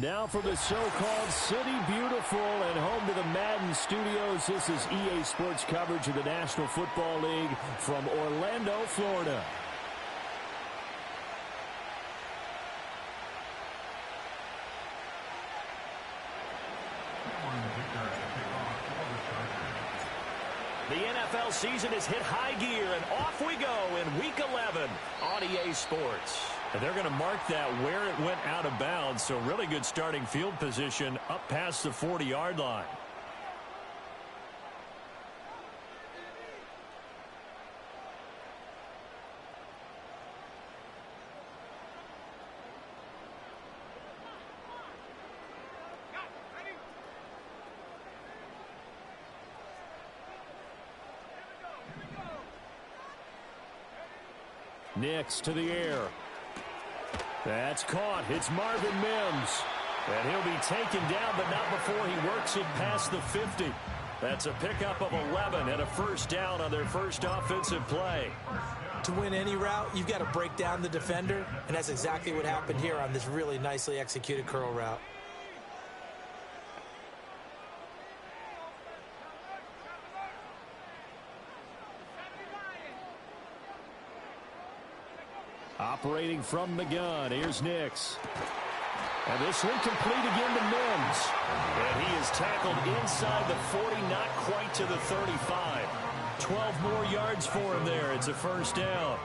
Now from the so-called City Beautiful and home to the Madden Studios, this is EA Sports coverage of the National Football League from Orlando, Florida. The NFL season has hit high gear, and off we go in Week 11 on EA Sports. And they're going to mark that where it went out of bounds, so really good starting field position up past the 40-yard line. Nix to the air. That's caught. It's Marvin Mims. And he'll be taken down, but not before he works it past the 50. That's a pickup of 11 and a first down on their first offensive play. To win any route, you've got to break down the defender, and that's exactly what happened here on this really nicely executed curl route. Operating from the gun, here's Nix. And this one complete again to Mims. And he is tackled inside the 40, not quite to the 35. 12 more yards for him there. It's a first down.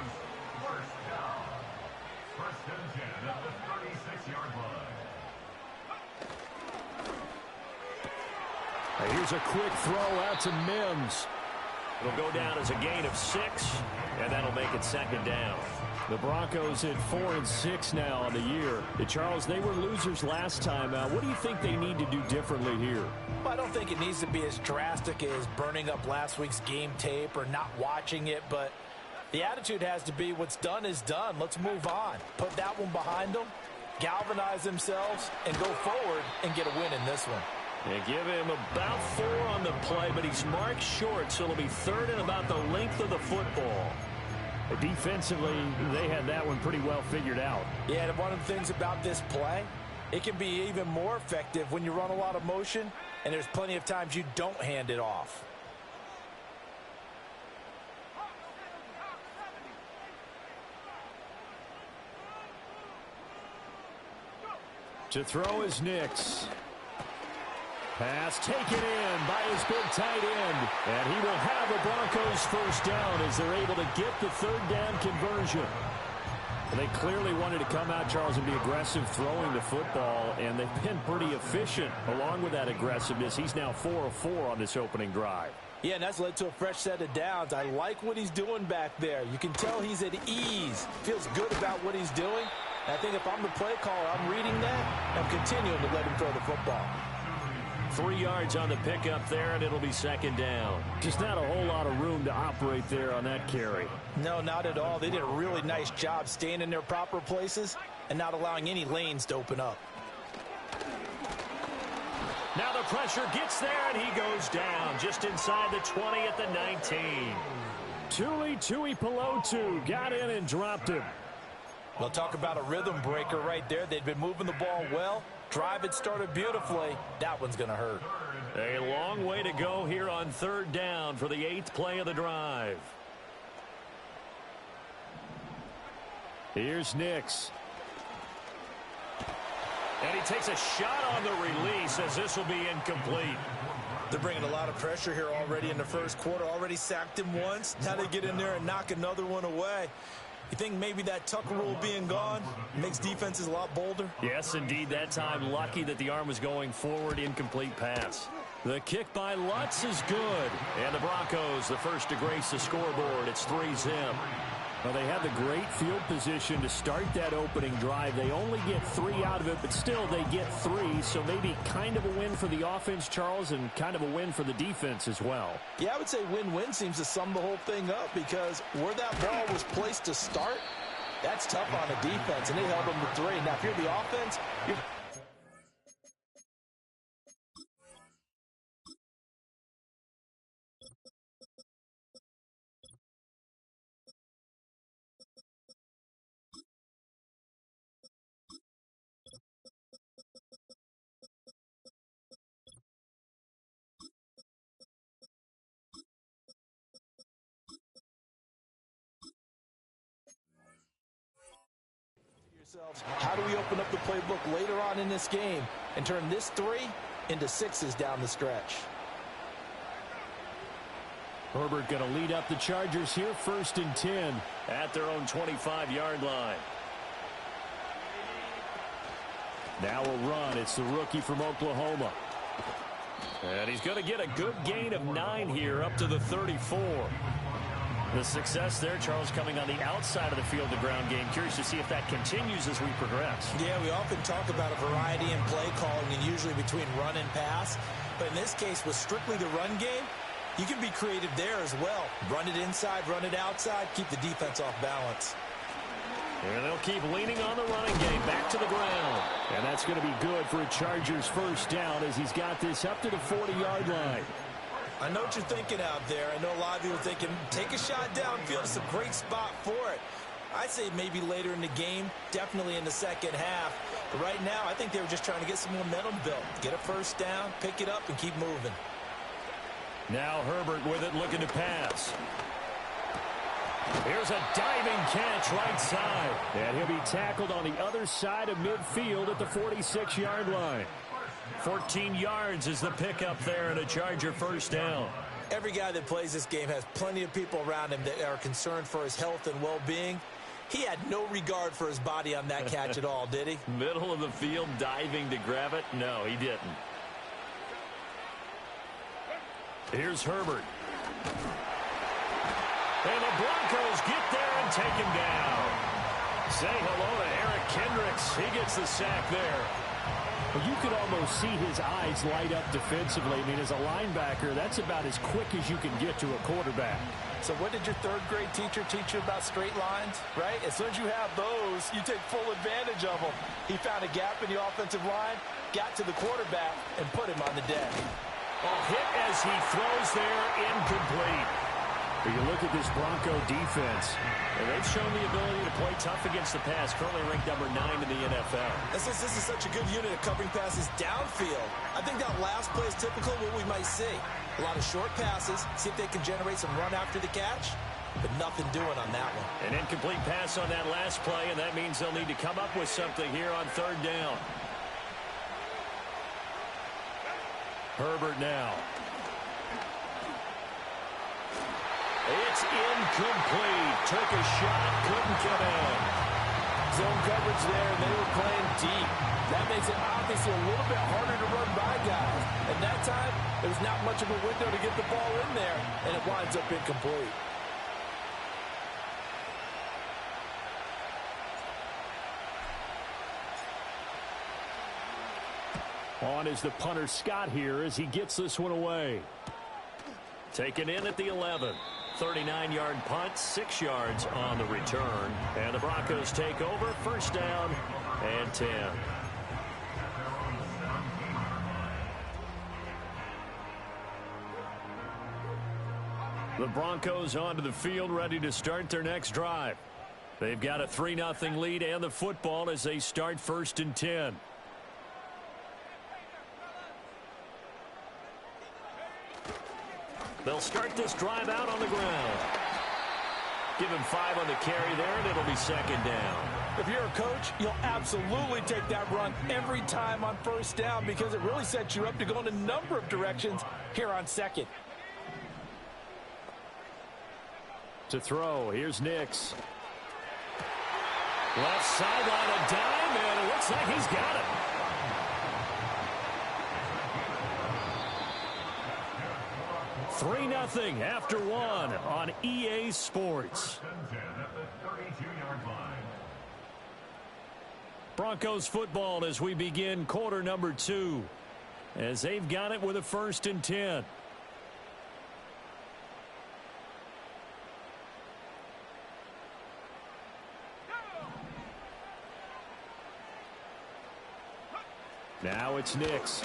And here's a quick throw out to Mims. It'll go down as a gain of 6, and that'll make it second down. The Broncos at 4-6 now on the year. Charles, they were losers last time out. What do you think they need to do differently here? Well, I don't think it needs to be as drastic as burning up last week's game tape or not watching it, but the attitude has to be what's done is done. Let's move on. Put that one behind them, galvanize themselves, and go forward and get a win in this one. They give him about 4 on the play, but he's marked short, so it'll be third and about the length of the football. Defensively, they had that one pretty well figured out. Yeah, and one of the things about this play, it can be even more effective when you run a lot of motion, and there's plenty of times you don't hand it off. To throw is Nix. Pass taken in by his big tight end. And he will have the Broncos first down as they're able to get the third down conversion. And they clearly wanted to come out, Charles, and be aggressive throwing the football, and they've been pretty efficient along with that aggressiveness. He's now 4 of 4 on this opening drive. Yeah, and that's led to a fresh set of downs. I like what he's doing back there. You can tell he's at ease. Feels good about what he's doing. And I think if I'm the play caller, I'm reading that. I'm continuing to let him throw the football. 3 yards on the pickup there, and it'll be second down. Just not a whole lot of room to operate there on that carry. No, not at all. They did a really nice job staying in their proper places and not allowing any lanes to open up. Now the pressure gets there, and he goes down just inside the 20 at the 19. Tuli Tuipulotu got in and dropped him. Well, talk about a rhythm breaker right there. They'd been moving the ball well. Drive had started beautifully. That one's going to hurt. A long way to go here on third down for the 8th play of the drive. Here's Nix. And he takes a shot on the release as this will be incomplete. They're bringing a lot of pressure here already in the first quarter. Already sacked him once. Now they get in there and knock another one away. You think maybe that Tucker rule being gone makes defenses a lot bolder? Yes, indeed. That time, lucky that the arm was going forward. Incomplete pass. The kick by Lutz is good. And the Broncos, the first to grace the scoreboard. It's 3-zip. Well, they had the great field position to start that opening drive. They only get 3 out of it, but still they get 3. So maybe kind of a win for the offense, Charles, and kind of a win for the defense as well. Yeah, I would say win-win seems to sum the whole thing up because where that ball was placed to start, that's tough on the defense, and they held them to 3. Now, if you're the offense, you're How do we open up the playbook later on in this game and turn this 3 into 6s down the stretch? Herbert going to lead up the Chargers here, 1st and 10 at their own 25-yard line. Now a run. It's the rookie from Oklahoma. And he's going to get a good gain of 9 here up to the 34. The success there, Charles, coming on the outside of the field, the ground game. Curious to see if that continues as we progress. Yeah, we often talk about a variety in play calling and usually between run and pass. But in this case, with strictly the run game, you can be creative there as well. Run it inside, run it outside, keep the defense off balance. And they'll keep leaning on the running game back to the ground. And that's going to be good for a Chargers first down as he's got this up to the 40-yard line. I know what you're thinking out there. I know a lot of you are thinking, take a shot downfield. It's a great spot for it. I'd say maybe later in the game, definitely in the second half. But right now, I think they were just trying to get some momentum built. Get a first down, pick it up, and keep moving. Now Herbert with it, looking to pass. Here's a diving catch right side. And he'll be tackled on the other side of midfield at the 46-yard line. 14 yards is the pickup there and a Charger first down. Every guy that plays this game has plenty of people around him that are concerned for his health and well-being. He had no regard for his body on that catch at all, did he? Middle of the field, diving to grab it? No, he didn't. Here's Herbert. And the Broncos get there and take him down. Say hello to Eric Kendricks. He gets the sack there. Well, you could almost see his eyes light up defensively. I mean, as a linebacker, that's about as quick as you can get to a quarterback. So what did your third-grade teacher teach you about straight lines, right? As soon as you have those, you take full advantage of them. He found a gap in the offensive line, got to the quarterback, and put him on the deck. Hit as he throws there, incomplete. But you look at this Bronco defense, and they've shown the ability to play tough against the pass, currently ranked number 9 in the NFL. And since this is such a good unit of covering passes downfield, I think that last play is typical of what we might see. A lot of short passes, see if they can generate some run after the catch, but nothing doing on that one. An incomplete pass on that last play, and that means they'll need to come up with something here on third down. Herbert now. It's incomplete. Took a shot, couldn't get in. Zone coverage there, and they were playing deep. That makes it obviously a little bit harder to run by guys. At that time, there's not much of a window to get the ball in there, and it winds up incomplete. On is the punter Scott here as he gets this one away. Taken in at the 11. 39-yard punt, 6 yards on the return. And the Broncos take over, first down and 10. The Broncos onto the field, ready to start their next drive. They've got a 3-0 lead and the football as they start 1st and 10. They'll start this drive out on the ground. Give him 5 on the carry there, and it'll be second down. If you're a coach, you'll absolutely take that run every time on first down because it really sets you up to go in a number of directions here on second. To throw, here's Nix. Left sideline, a dime, and it looks like he's got it. Three 0 after one on EA Sports. Broncos football as we begin quarter number 2. As they've got it with a 1st and 10. Now it's Nix.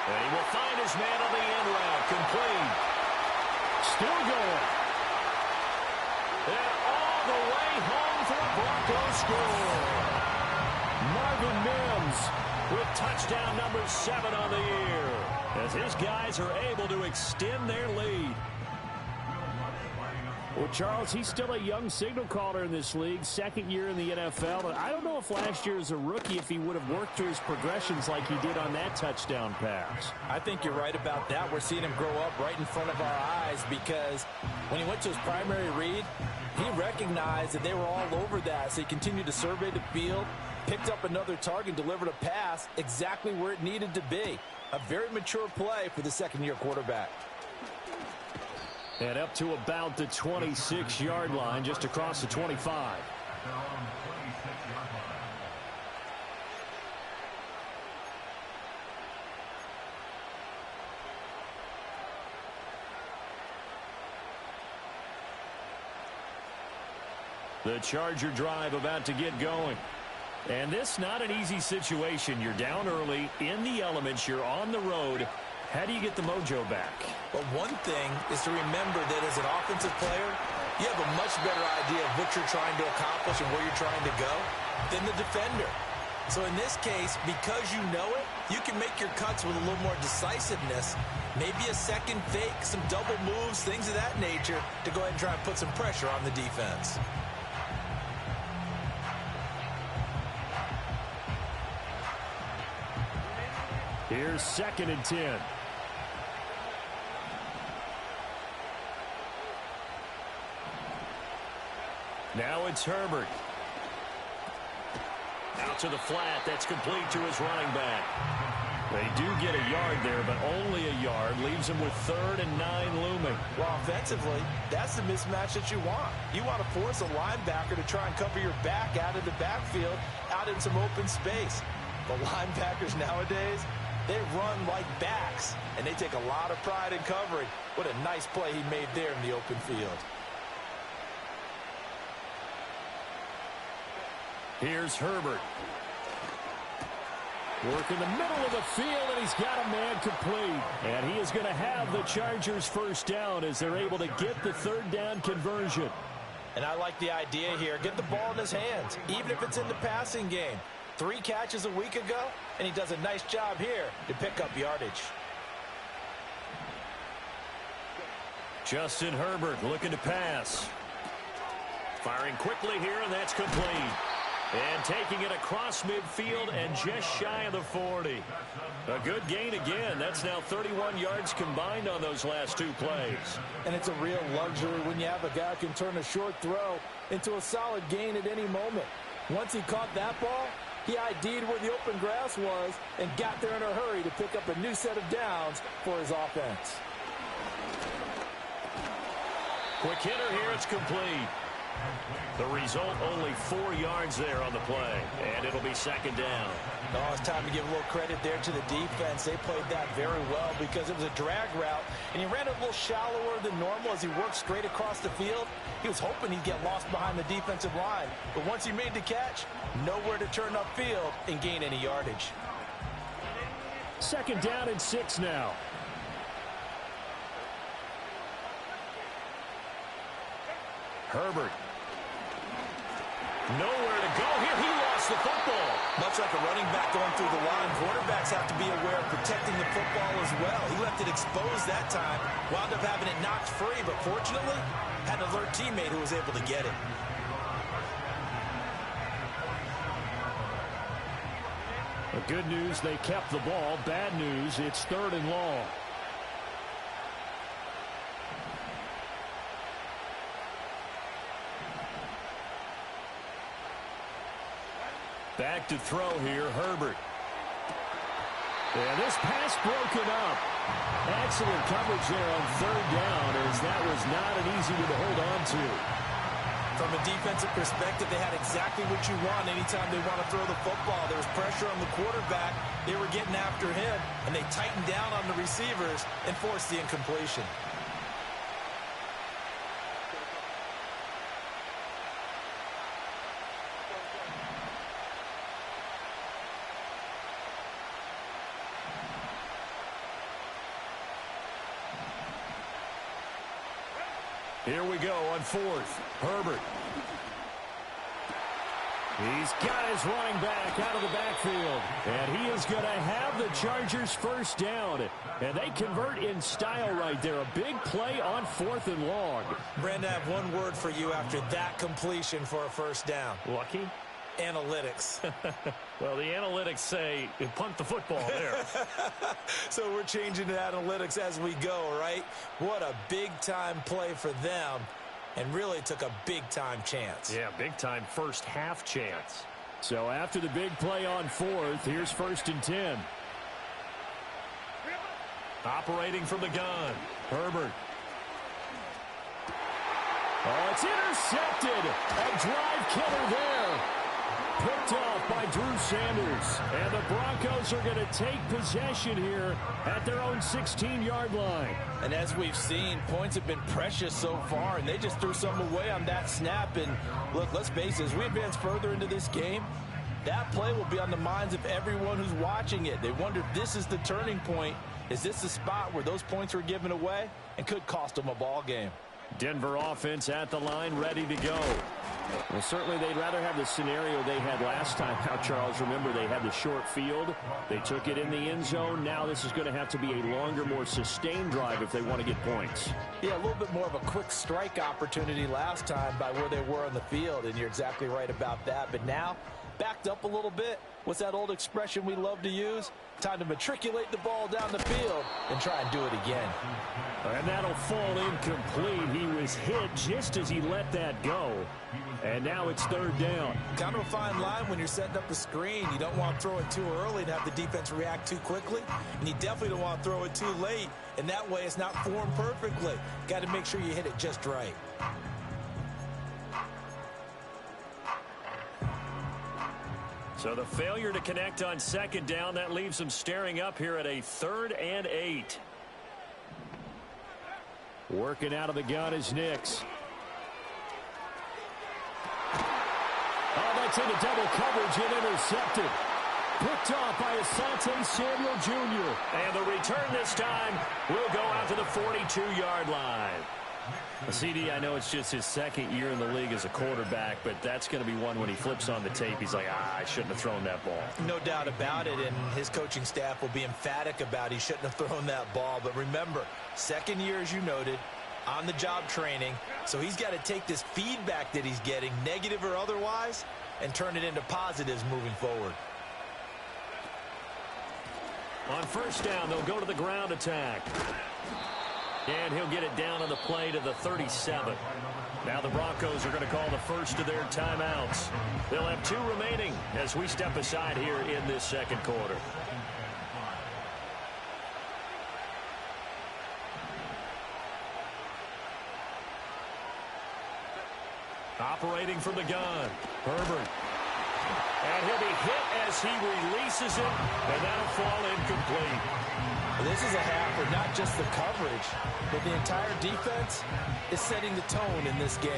And he will find his man on the end route. Complete. Still going. And all the way home for a Broncos score. Marvin Mims with touchdown number 7 on the year. As his guys are able to extend their lead. Well, Charles, he's still a young signal caller in this league, second year in the NFL. And I don't know if last year as a rookie, if he would have worked through his progressions like he did on that touchdown pass. I think you're right about that. We're seeing him grow up right in front of our eyes because when he went to his primary read, he recognized that they were all over that. So he continued to survey the field, picked up another target, delivered a pass exactly where it needed to be. A very mature play for the second-year quarterback. And up to about the 26-yard line, just across the 25. The Charger drive about to get going. And this not an easy situation. You're down early, in the elements, you're on the road. How do you get the mojo back? Well, one thing is to remember that as an offensive player, you have a much better idea of what you're trying to accomplish and where you're trying to go than the defender. So in this case, because you know it, you can make your cuts with a little more decisiveness, maybe a second fake, some double moves, things of that nature, to go ahead and try and put some pressure on the defense. Here's 2nd and 10. Now it's Herbert. Out to the flat. That's complete to his running back. They do get a yard there, but only a yard. Leaves him with 3rd and 9 looming. Well, offensively, that's the mismatch that you want. You want to force a linebacker to try and cover your back out of the backfield, out in some open space. But linebackers nowadays, they run like backs, and they take a lot of pride in covering. What a nice play he made there in the open field. Here's Herbert. Work in the middle of the field, and he's got a man complete. And he is going to have the Chargers first down as they're able to get the 3rd down conversion. And I like the idea here. Get the ball in his hands, even if it's in the passing game. 3 catches a week ago, and he does a nice job here to pick up yardage. Justin Herbert looking to pass. Firing quickly here, and that's complete. And taking it across midfield and just shy of the 40. A good gain again. That's now 31 yards combined on those last 2 plays. And it's a real luxury when you have a guy who can turn a short throw into a solid gain at any moment. Once he caught that ball, he ID'd where the open grass was and got there in a hurry to pick up a new set of downs for his offense. Quick hitter here, it's complete. The result, only 4 yards there on the play, and it'll be 2nd down. Oh, it's time to give a little credit there to the defense. They played that very well because it was a drag route, and he ran it a little shallower than normal as he worked straight across the field. He was hoping he'd get lost behind the defensive line, but once he made the catch, nowhere to turn upfield and gain any yardage. 2nd down and 6 now. Herbert. Nowhere to go here. He lost the football. Much like a running back going through the line, quarterbacks have to be aware of protecting the football as well. He left it exposed that time, wound up having it knocked free, but fortunately, had an alert teammate who was able to get it. The good news, they kept the ball. Bad news, it's 3rd and long. Back to throw here, Herbert. And this pass broken up. Excellent coverage there on 3rd down, as that was not an easy one to hold on to. From a defensive perspective, they had exactly what you want anytime they want to throw the football. There was pressure on the quarterback. They were getting after him, and they tightened down on the receivers and forced the incompletion. Here we go on 4th. Herbert. He's got his running back out of the backfield. And he is going to have the Chargers first down. And they convert in style right there. A big play on 4th and long. Brandon, I have one word for you after that completion for a first down. Lucky? Analytics. Well, the analytics say punt the football there. So we're changing to analytics as we go, right? What a big-time play for them. And really took a big-time chance. Yeah, big-time first half chance. So after the big play on 4th, here's 1st and 10. Operating from the gun. Herbert. Oh, it's intercepted. A drive killer there. Picked off by Drew Sanders. And the Broncos are going to take possession here at their own 16-yard line. And as we've seen, points have been precious so far, and they just threw some away on that snap. And look, let's face it, as we advance further into this game, that play will be on the minds of everyone who's watching it. They wonder, this is the turning point. Is this the spot where those points were given away and could cost them a ball game? Denver offense at the line, ready to go. Well, certainly they'd rather have the scenario they had last time out, Charles. Remember, they had the short field. They took it in the end zone. Now this is going to have to be a longer, more sustained drive if they want to get points. Yeah, a little bit more of a quick strike opportunity last time by where they were on the field, and you're exactly right about that. But now, backed up a little bit. What's that old expression we love to use? Time to matriculate the ball down the field and try and do it again. And that'll fall incomplete. He was hit just as he let that go. And now it's 3rd down. Kind of a fine line when you're setting up a screen. You don't want to throw it too early and have the defense react too quickly. And you definitely don't want to throw it too late. And that way it's not formed perfectly. Got to make sure you hit it just right. So the failure to connect on 2nd down, that leaves them staring up here at a 3rd and 8. Working out of the gun is Nix. Oh, that's into double coverage and intercepted. Picked off by Asante Samuel Jr. And the return this time will go out to the 42-yard line. CD, I know it's just his 2nd year in the league as a quarterback, but that's going to be one when he flips on the tape. He's like, I shouldn't have thrown that ball. No doubt about it, and his coaching staff will be emphatic about he shouldn't have thrown that ball. But remember, 2nd year, as you noted, on-the-job training. So he's got to take this feedback that he's getting, negative or otherwise, and turn it into positives moving forward. On 1st down, they'll go to the ground attack. And he'll get it down on the play to the 37. Now the Broncos are going to call the first of their timeouts. They'll have 2 remaining as we step aside here in this 2nd quarter. Operating from the gun, Herbert. And he'll be hit as he releases it, and that'll fall incomplete. This is a half where not just the coverage, but the entire defense is setting the tone in this game.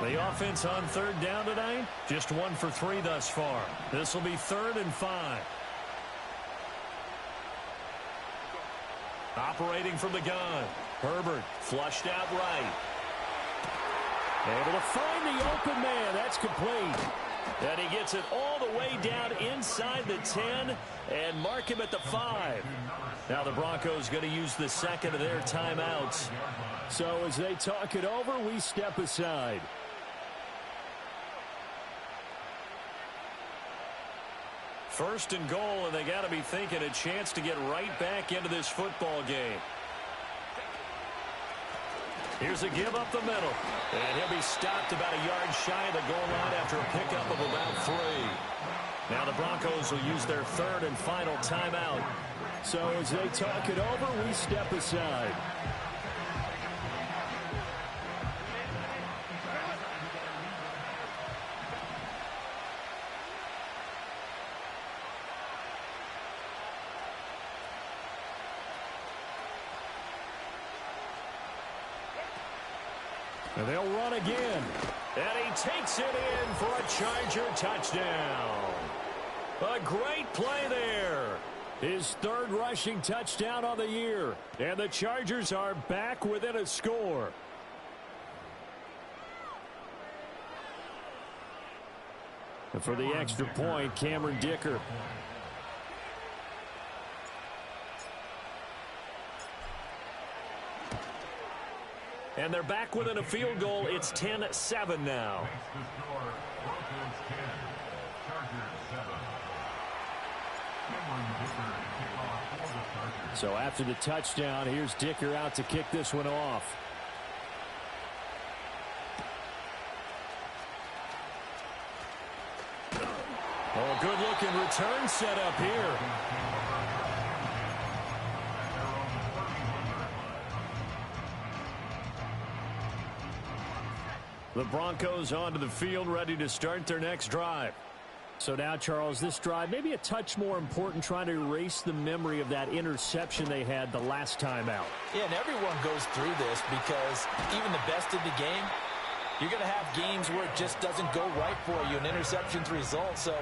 The offense on 3rd down tonight, just 1 for 3 thus far. This will be 3rd and 5. Operating from the gun, Herbert flushed out right. Able to find the open man. That's complete. And he gets it all the way down inside the 10 and mark him at the 5. Now the Broncos going to use the 2nd of their timeouts. So as they talk it over, we step aside. First and goal, and they got to be thinking a chance to get right back into this football game. Here's a give up the middle. And he'll be stopped about a yard shy of the goal line after a pickup of about 3. Now the Broncos will use their 3rd and final timeout. So as they talk it over, we step aside. And they'll run again. And he takes it in for a Charger touchdown. A great play there. His third rushing touchdown on the year. And the Chargers are back within a score. And for the extra point, Cameron Dicker. And they're back within a field goal. It's 10-7 now. So after the touchdown, here's Dicker out to kick this one off. Oh, good-looking return set up here. The Broncos onto the field, ready to start their next drive. So now, Charles, this drive maybe a touch more important, trying to erase the memory of that interception they had the last time out. Yeah, and everyone goes through this because even the best in the game, you're going to have games where it just doesn't go right for you, and interceptions result. So,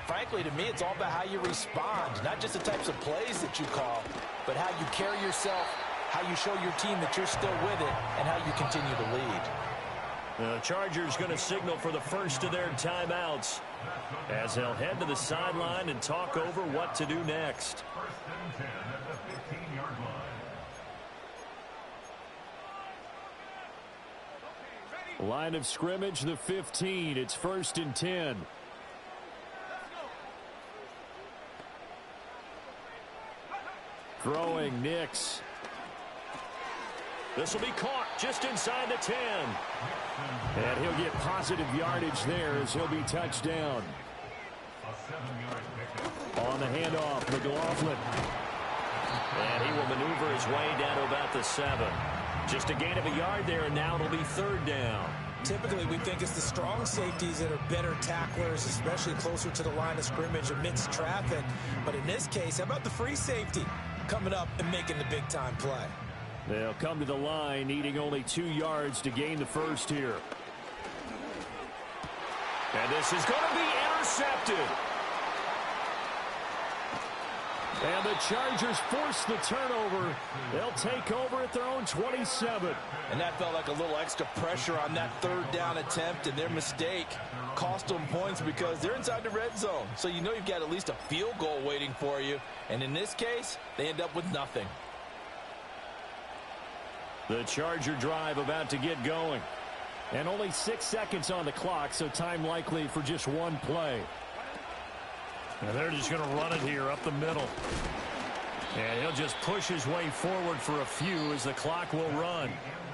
frankly, to me, it's all about how you respond, not just the types of plays that you call, but how you carry yourself, how you show your team that you're still with it, and how you continue to lead. The Chargers going to signal for the first of their timeouts as they'll head to the sideline and talk over what to do next. First and 10 at the 15-yard line. Line of scrimmage, the 15. It's first and 10. Throwing Nix. This will be caught just inside the 10. And he'll get positive yardage there as he'll be touched down. On the handoff, McLaughlin. And he will maneuver his way down to about the 7. Just a gain of a yard there, and now it'll be third down. Typically, we think it's the strong safeties that are better tacklers, especially closer to the line of scrimmage amidst traffic. But in this case, how about the free safety coming up and making the big-time play? They'll come to the line, needing only 2 yards to gain the first here. And this is going to be intercepted. And the Chargers force the turnover. They'll take over at their own 27. And that felt like a little extra pressure on that third down attempt, and their mistake cost them points because they're inside the red zone. So you know you've got at least a field goal waiting for you. And in this case, they end up with nothing. The Charger drive about to get going. And only 6 seconds on the clock, so time likely for just one play. And they're just going to run it here up the middle. And he'll just push his way forward for a few as the clock will run.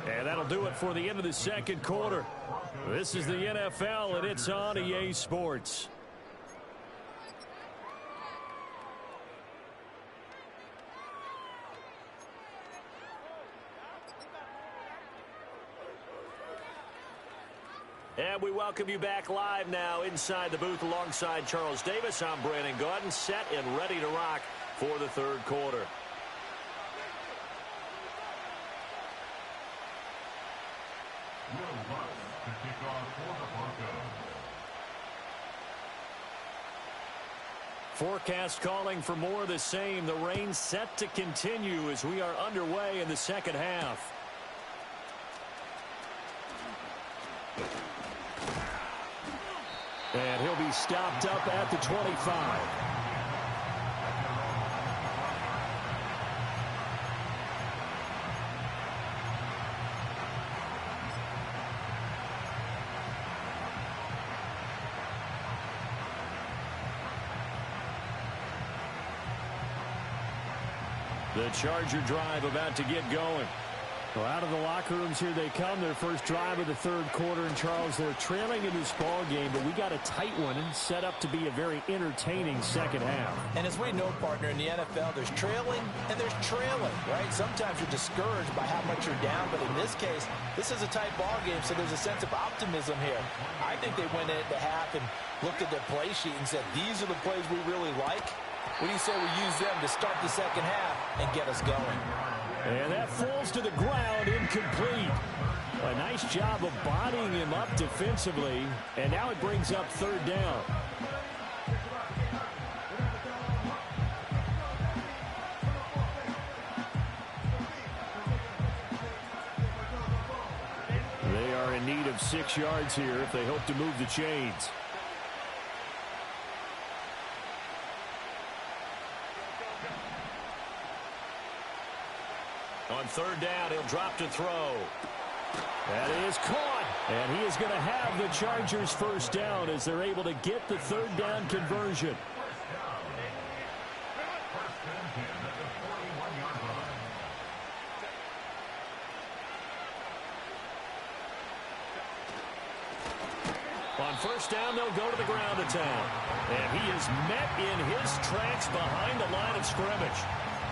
And that'll do it for the end of the second quarter. This is the NFL, and it's on EA Sports. And we welcome you back live now inside the booth alongside Charles Davis. I'm Brandon Gaudin, set and ready to rock for the third quarter. Will Lutz to kick off for the Broncos. Forecast calling for more of the same. The rain set to continue as we are underway in the second half. And he'll be stopped up at the 25. The Charger drive about to get going. Well, out of the locker rooms here they come. Their first drive of the third quarter. And, Charles, they're trailing in this ball game, but we got a tight one set up to be a very entertaining second half. And as we know, partner, in the NFL, there's trailing and there's trailing, right? Sometimes you're discouraged by how much you're down, but in this case, this is a tight ball game, so there's a sense of optimism here. I think they went in at the half and looked at their play sheet and said, these are the plays we really like. What do you say we use them to start the second half and get us going? And that falls to the ground, incomplete. A nice job of bodying him up defensively, and now it brings up third down. are in need of 6 yards here if they hope to move the chains. On third down, he'll drop to throw. That is caught. And he is going to have the Chargers first down as they're able to get the third down conversion. On first down, they'll go to the ground attack. And he is met in his tracks behind the line of scrimmage.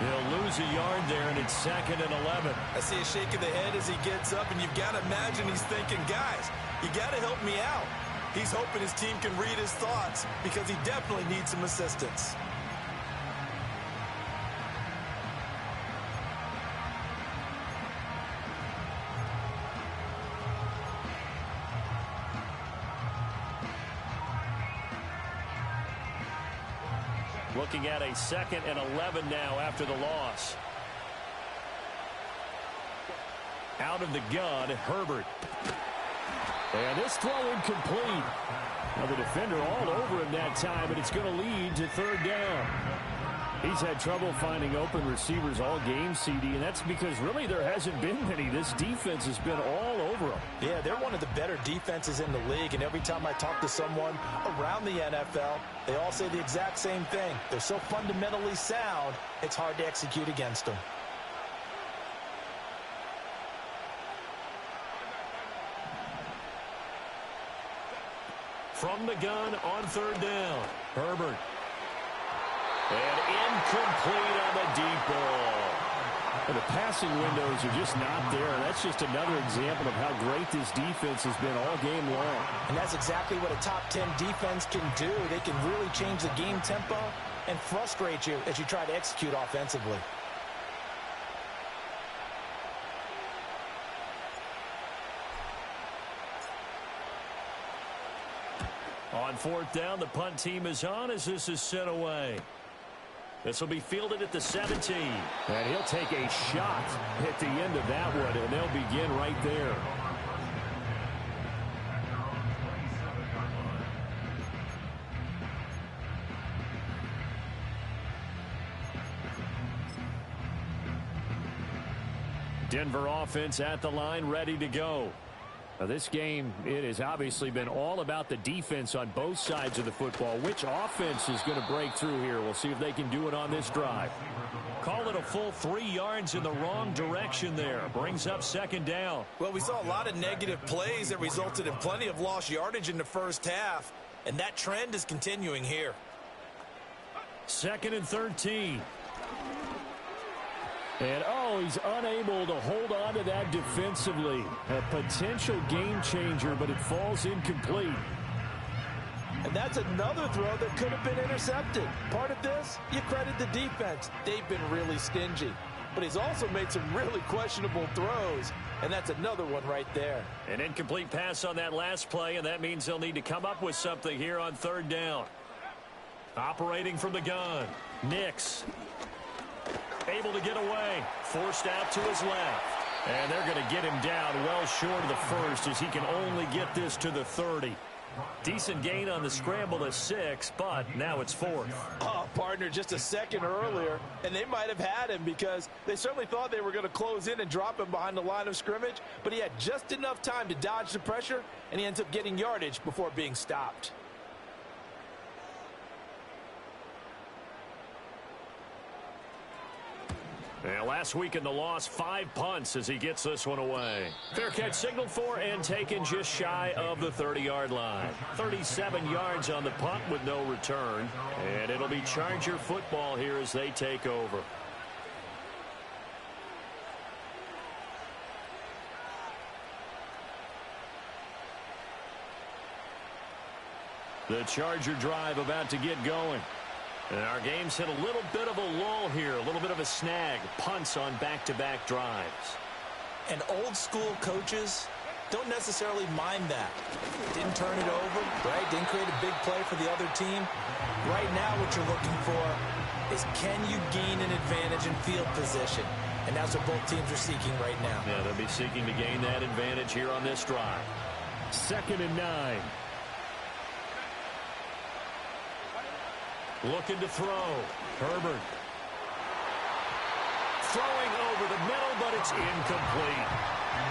He'll lose a yard there, and it's 2nd and 11. I see a shake of the head as he gets up, and you've got to imagine he's thinking, guys, you got to help me out. He's hoping his team can read his thoughts because he definitely needs some assistance. Looking at a 2nd and 11 now after the loss. Out of the gun, Herbert. And this throw incomplete. Now the defender all over him that time, and it's going to lead to third down. He's had trouble finding open receivers all game, CD, and that's because really there hasn't been many. This defense has been all over them. Yeah, they're one of the better defenses in the league, and every time I talk to someone around the NFL, they all say the exact same thing. They're so fundamentally sound, it's hard to execute against them. From the gun on third down, Herbert. And incomplete on the deep ball. And the passing windows are just not there. That's just another example of how great this defense has been all game long. And that's exactly what a top 10 defense can do. They can really change the game tempo and frustrate you as you try to execute offensively. On fourth down, the punt team is on as this is sent away. This will be fielded at the 17. And he'll take a shot at the end of that one, and they'll begin right there. Denver offense at the line, ready to go. Now this game, it has obviously been all about the defense on both sides of the football. Which offense is going to break through here? We'll see if they can do it on this drive. Call it a full 3 yards in the wrong direction there. Brings up second down. Well, we saw a lot of negative plays that resulted in plenty of lost yardage in the first half, and that trend is continuing here. 2nd and 13. And, he's unable to hold on to that defensively. A potential game changer, but it falls incomplete. And that's another throw that could have been intercepted. Part of this, you credit the defense. They've been really stingy. But he's also made some really questionable throws, and that's another one right there. An incomplete pass on that last play, and that means they'll need to come up with something here on third down. Operating from the gun, Nix. Able to get away. Forced out to his left. And they're going to get him down well short of the first as he can only get this to the 30. Decent gain on the scramble to 6, but now it's 4th. Oh, partner, just a second earlier, and they might have had him because they certainly thought they were going to close in and drop him behind the line of scrimmage, but he had just enough time to dodge the pressure, and he ends up getting yardage before being stopped. And last week in the loss, 5 punts as he gets this one away. Fair catch signaled for and taken just shy of the 30-yard line. 37 yards on the punt with no return. And it'll be Charger football here as they take over. The Charger drive about to get going. And our game's hit a little bit of a lull here, a little bit of a snag. Punts on back-to-back drives. And old-school coaches don't necessarily mind that. Didn't turn it over, right? Didn't create a big play for the other team. Right now what you're looking for is can you gain an advantage in field position? And that's what both teams are seeking right now. Yeah, they'll be seeking to gain that advantage here on this drive. 2nd and 9. Looking to throw. Herbert. Throwing over the middle, but it's incomplete.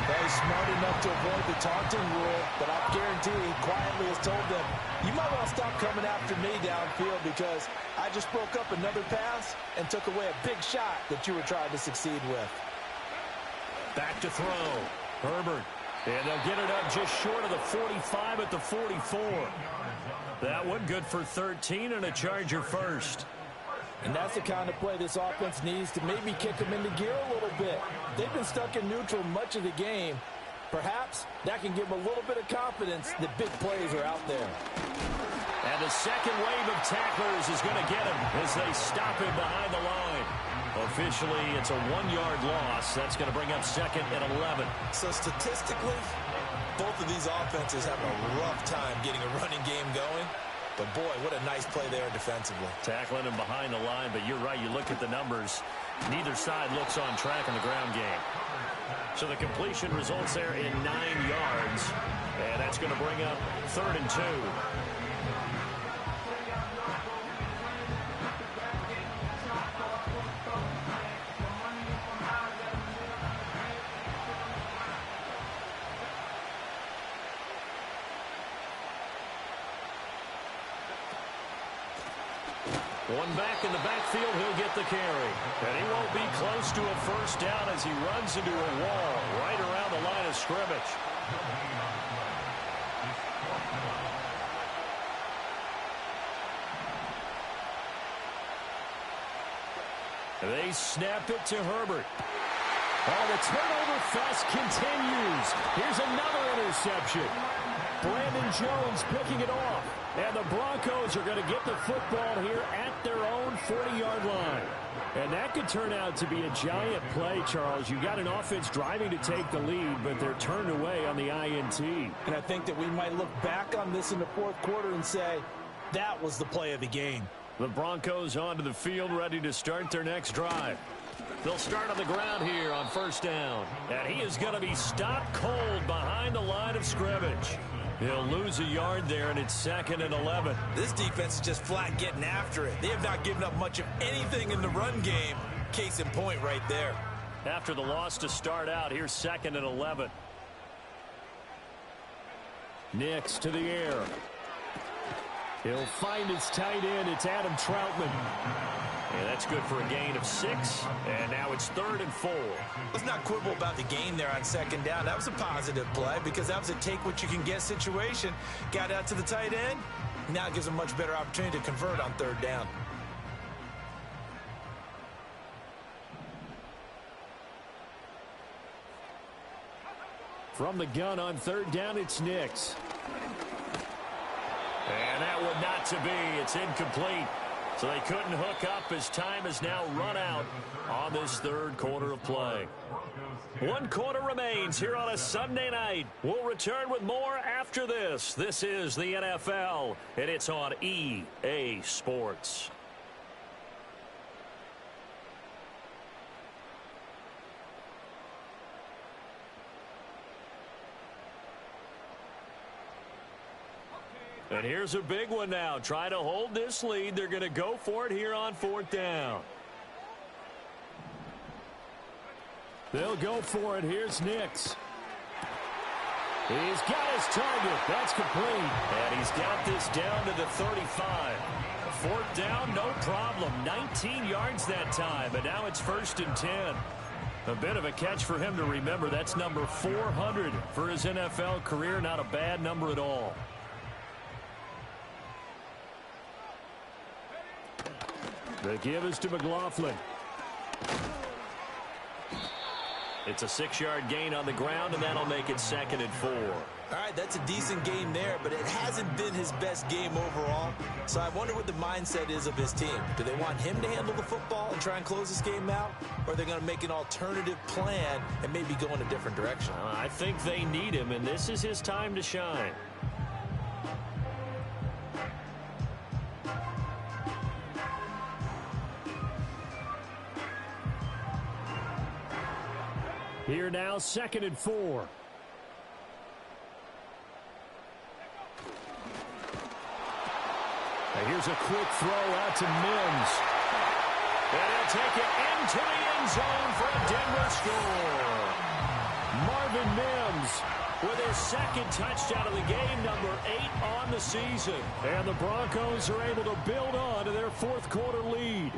He's smart enough to avoid the taunting rule, but I guarantee he quietly has told them, you might want to stop coming after me downfield because I just broke up another pass and took away a big shot that you were trying to succeed with. Back to throw. Herbert. And they'll get it up just short of the 45 at the 44. That one good for 13 and a Charger first. And that's the kind of play this offense needs to maybe kick them into gear a little bit. They've been stuck in neutral much of the game. Perhaps that can give them a little bit of confidence that big plays are out there. And the second wave of tacklers is going to get him as they stop him behind the line. Officially, it's a 1-yard loss. That's going to bring up 2nd and 11. So statistically, both of these offenses have a rough time getting a running game going. But, boy, what a nice play there defensively. Tackling him behind the line, but you're right. You look at the numbers. Neither side looks on track in the ground game. So the completion results there in 9 yards. And that's going to bring up 3rd and 2. One back in the backfield, he'll get the carry. And he won't be close to a first down as he runs into a wall right around the line of scrimmage. They snap it to Herbert. Oh, the turnover fest continues. Here's another interception. Brandon Jones picking it off. And the Broncos are going to get the football here at their own 40-yard line. And that could turn out to be a giant play, Charles. You got an offense driving to take the lead, but they're turned away on the INT. And I think that we might look back on this in the fourth quarter and say, that was the play of the game. The Broncos onto the field, ready to start their next drive. They'll start on the ground here on first down. And he is going to be stopped cold behind the line of scrimmage. He'll lose a yard there, and it's 2nd and 11. This defense is just flat getting after it. They have not given up much of anything in the run game. Case in point right there. After the loss to start out, here's 2nd and 11. Nix to the air. He'll find his tight end. It's Adam Troutman. And that's good for a gain of 6. And now it's 3rd and 4. Let's not quibble about the gain there on 2nd down. That was a positive play because that was a take-what-you-can-get situation. Got out to the tight end. Now it gives a much better opportunity to convert on 3rd down. From the gun on 3rd down, it's Nix. And that one not to be. It's incomplete. So they couldn't hook up as time has now run out on this 3rd quarter of play. 1 quarter remains here on a Sunday night. We'll return with more after this. This is the NFL, and it's on EA Sports. And here's a big one now. Try to hold this lead. They're going to go for it here on 4th down. They'll go for it. Here's Nix. He's got his target. That's complete. And he's got this down to the 35. 4th down, no problem. 19 yards that time, but now it's 1st and 10. A bit of a catch for him to remember. That's number 400 for his NFL career. Not a bad number at all. The give is to McLaughlin. It's a 6-yard gain on the ground, and that'll make it 2nd and 4. All right, that's a decent game there, but it hasn't been his best game overall. So I wonder what the mindset is of his team. Do they want him to handle the football and try and close this game out? Or are they going to make an alternative plan and maybe go in a different direction? I think they need him, and this is his time to shine. Here now, 2nd and 4. Now here's a quick throw out to Mims. And he'll take it into the end zone for a Denver score. Marvin Mims with his 2nd touchdown of the game, number 8 on the season. And the Broncos are able to build on to their 4th quarter lead.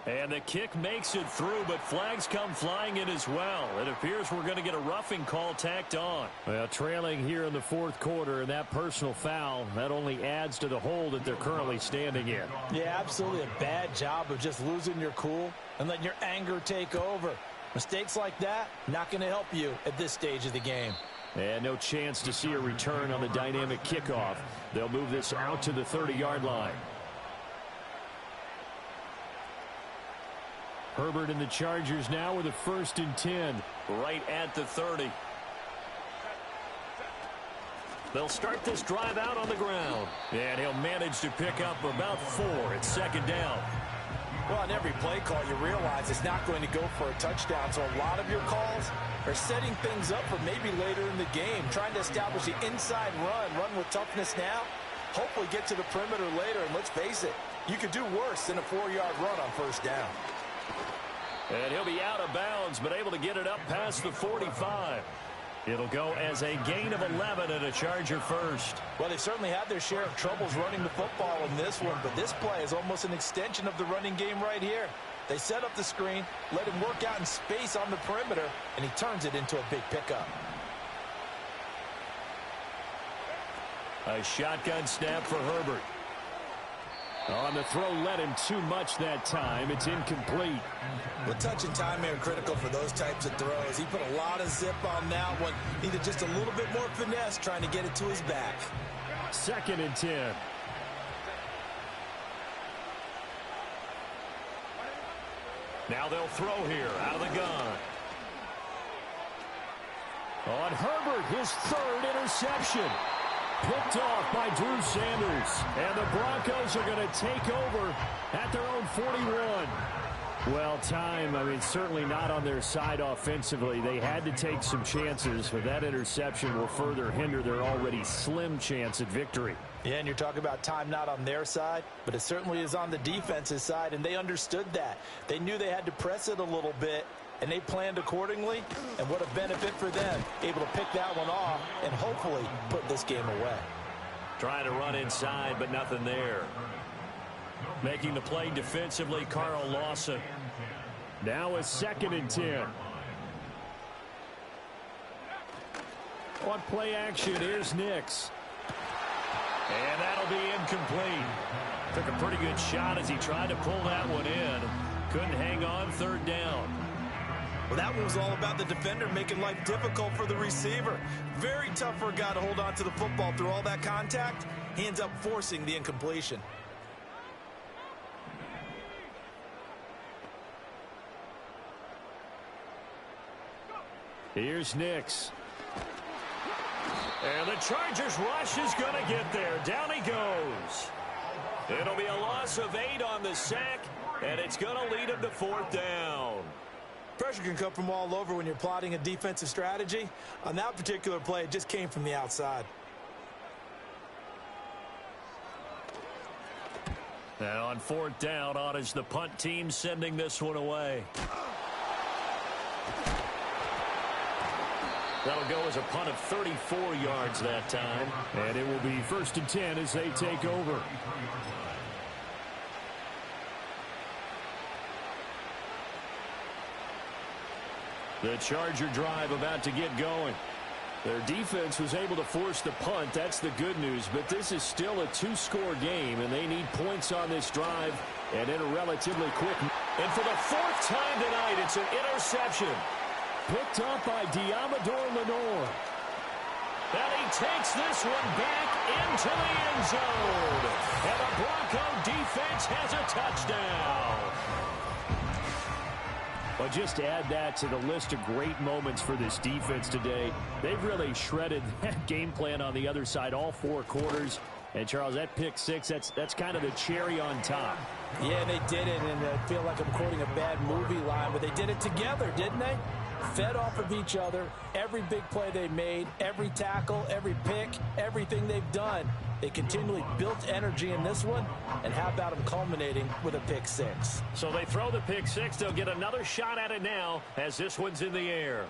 And the kick makes it through, but flags come flying in as well. It appears we're going to get a roughing call tacked on. Well, trailing here in the 4th quarter, and that personal foul, that only adds to the hole that they're currently standing in. Yeah, absolutely a bad job of just losing your cool and letting your anger take over. Mistakes like that, not going to help you at this stage of the game. And no chance to see a return on the dynamic kickoff. They'll move this out to the 30-yard line. Herbert and the Chargers now with a 1st and 10. Right at the 30. They'll start this drive out on the ground. And he'll manage to pick up about 4. It's 2nd down. Well, on every play call, you realize it's not going to go for a touchdown. So a lot of your calls are setting things up for maybe later in the game, trying to establish the inside run with toughness now, hopefully get to the perimeter later. And let's face it, you could do worse than a 4-yard run on 1st down. And he'll be out of bounds, but able to get it up past the 45. It'll go as a gain of 11 and a Charger first. Well, they certainly had their share of troubles running the football in this one, but this play is almost an extension of the running game right here. They set up the screen, let him work out in space on the perimeter, and he turns it into a big pickup. A shotgun snap for Herbert. On the throw, led him too much that time. It's incomplete. Well, touch and time are critical for those types of throws. He put a lot of zip on that one. Needed just a little bit more finesse trying to get it to his back. 2nd and 10. Now they'll throw here out of the gun. On Herbert, his 3rd interception. Picked off by Drew Sanders. And the Broncos are going to take over at their own 41. Well, time, certainly not on their side offensively. They had to take some chances, but that interception will further hinder their already slim chance at victory. Yeah, and you're talking about time not on their side, but it certainly is on the defense's side, and they understood that. They knew they had to press it a little bit, and they planned accordingly, and what a benefit for them, able to pick that one off and hopefully put this game away. Trying to run inside, but nothing there. Making the play defensively, Carl Lawson. Now a 2nd and 10. On play action, here's Nix. And that'll be incomplete. Took a pretty good shot as he tried to pull that one in. Couldn't hang on 3rd down. Well, that one was all about the defender making life difficult for the receiver. Very tough for a guy to hold on to the football through all that contact. He ends up forcing the incompletion. Here's Nix. And the Chargers rush is going to get there. Down he goes. It'll be a loss of 8 on the sack, and it's going to lead him to 4th down. Pressure can come from all over when you're plotting a defensive strategy. On that particular play, it just came from the outside. Now on 4th down, on is the punt team sending this one away. That'll go as a punt of 34 yards that time. And it will be 1st and 10 as they take over. The Charger drive about to get going. Their defense was able to force the punt. That's the good news. But this is still a 2-score game, and they need points on this drive and in a relatively quick. And for the 4th time tonight, it's an interception. Picked up by Diamador Lenore. And he takes this one back into the end zone. And the Bronco defense has a touchdown. Well, just to add that to the list of great moments for this defense today. They've really shredded that game plan on the other side all 4 quarters. And, Charles, that pick 6, that's kind of the cherry on top. Yeah, they did it, and I feel like I'm quoting a bad movie line, but they did it together, didn't they? Fed off of each other, every big play they made, every tackle, every pick, everything they've done. They continually built energy in this one, and how about them culminating with a pick six? So they throw the pick six. They'll get another shot at it now as this one's in the air.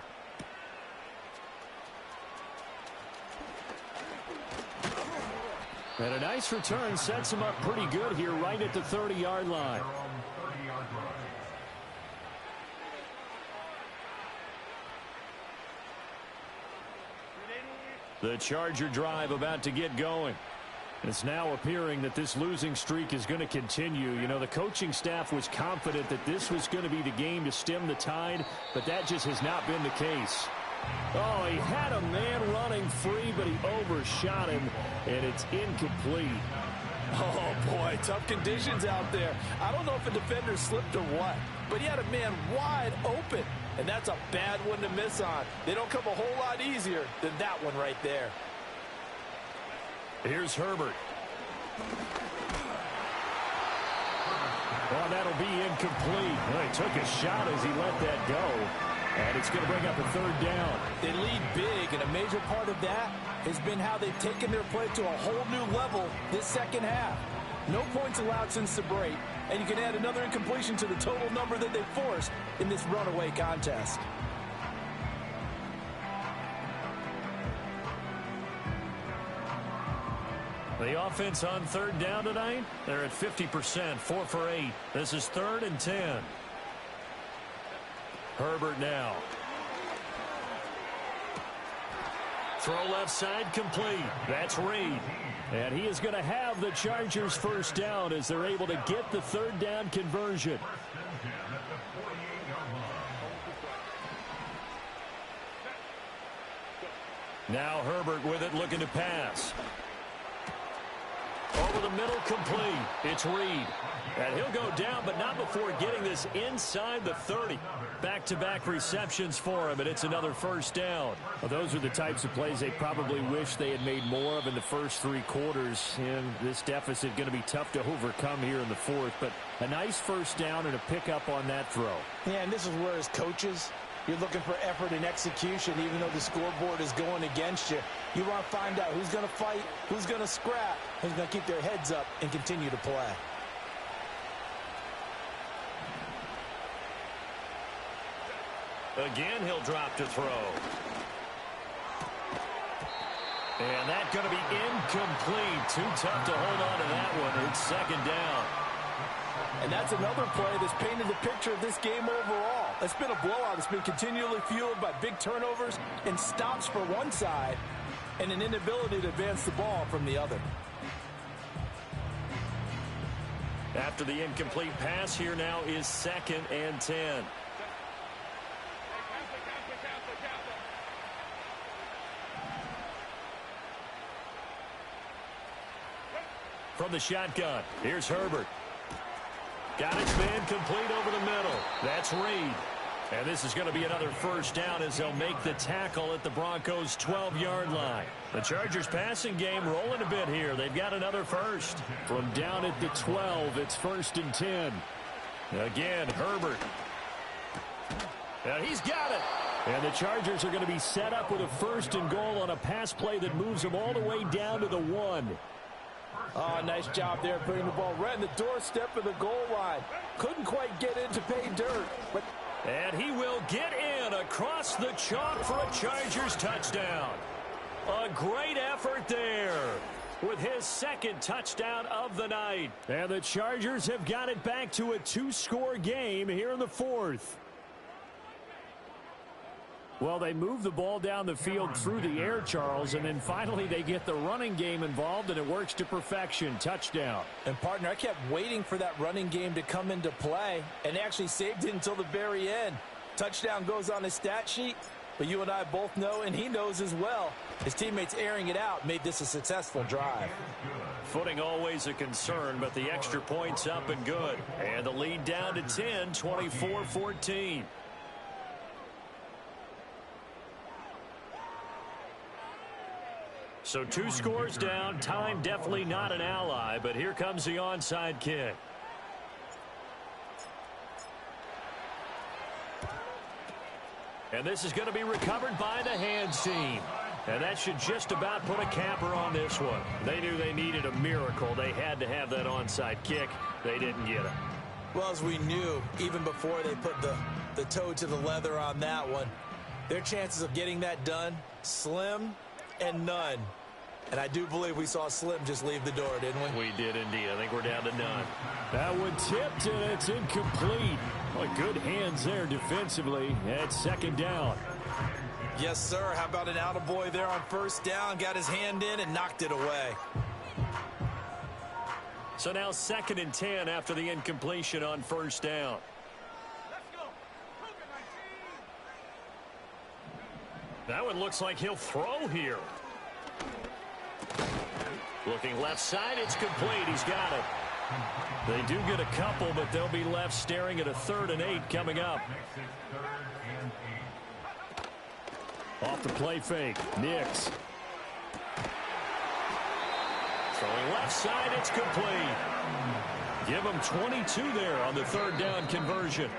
And a nice return sets him up pretty good here right at the 30-yard line. The Charger drive about to get going. It's now appearing that this losing streak is going to continue. You know, the coaching staff was confident that this was going to be the game to stem the tide, but that just has not been the case. Oh, he had a man running free, but he overshot him, and it's incomplete. Oh, boy, tough conditions out there. I don't know if a defender slipped or what, but he had a man wide open, and that's a bad one to miss on. They don't come a whole lot easier than that one right there. Here's Herbert. Well, that'll be incomplete. Well, he took a shot as he let that go. And it's going to bring up a third down. They lead big, and a major part of that has been how they've taken their play to a whole new level this second half. No points allowed since the break, and you can add another incompletion to the total number that they forced in this runaway contest. The offense on third down tonight, they're at 50%, 4 for 8. This is 3rd and 10. Herbert now. Throw left side complete. That's Reed. And he is going to have the Chargers first down as they're able to get the third down conversion. Now Herbert with it, looking to pass. Over the middle, complete. It's Reed. And he'll go down, but not before getting this inside the 30. Back-to-back receptions for him, and it's another first down. Well, those are the types of plays they probably wish they had made more of in the first 3 quarters. And this deficit going to be tough to overcome here in the 4th. But a nice first down and a pickup on that throw. Yeah, and this is where, as coaches, you're looking for effort and execution, even though the scoreboard is going against you. You want to find out who's going to fight, who's going to scrap, who's going to keep their heads up and continue to play. Again, he'll drop to throw. And that's going to be incomplete. Too tough to hold on to that one. It's 2nd down. And that's another play that's painted the picture of this game overall. It's been a blowout. It's been continually fueled by big turnovers and stops for one side and an inability to advance the ball from the other. After the incomplete pass, here now is 2nd and 10. From the shotgun, here's Herbert. Got his man complete over the middle. That's Reed. And this is going to be another first down as they'll make the tackle at the Broncos' 12-yard line. The Chargers passing game rolling a bit here. They've got another first. From down at the 12, it's 1st and 10. Again, Herbert. And he's got it. And the Chargers are going to be set up with a 1st and goal on a pass play that moves them all the way down to the 1. Oh, nice job there putting the ball right in the doorstep of the goal line. Couldn't quite get in to pay dirt. But and he will get in across the chalk for a Chargers touchdown. A great effort there with his 2nd touchdown of the night. And the Chargers have got it back to a 2-score game here in the 4th. Well, they move the ball down the field through the air, Charles, and then finally they get the running game involved, and it works to perfection. Touchdown. And, partner, I kept waiting for that running game to come into play, and actually saved it until the very end. Touchdown goes on his stat sheet, but you and I both know, and he knows as well, his teammates airing it out made this a successful drive. Footing always a concern, but the extra points up and good. And the lead down to 10, 24-14. So 2 scores down. Time definitely not an ally, but here comes the onside kick. And this is going to be recovered by the hands team. And that should just about put a capper on this one. They knew they needed a miracle. They had to have that onside kick. They didn't get it. Well, as we knew, even before they put the toe to the leather on that one, their chances of getting that done, slim and none. And I do believe we saw Slim just leave the door, didn't we? We did indeed. I think we're down to none. That one tipped, and it's incomplete. Well, good hands there defensively at second down. Yes, sir. How about an attaboy there on first down? Got his hand in and knocked it away. So now 2nd and 10 after the incompletion on first down. That one looks like he'll throw here. Looking left side, it's complete. He's got it. They do get a couple, but they'll be left staring at a 3rd and 8 coming up. Off the play fake, Nix. Throwing left side, it's complete. Give them 22 there on the 3rd down conversion.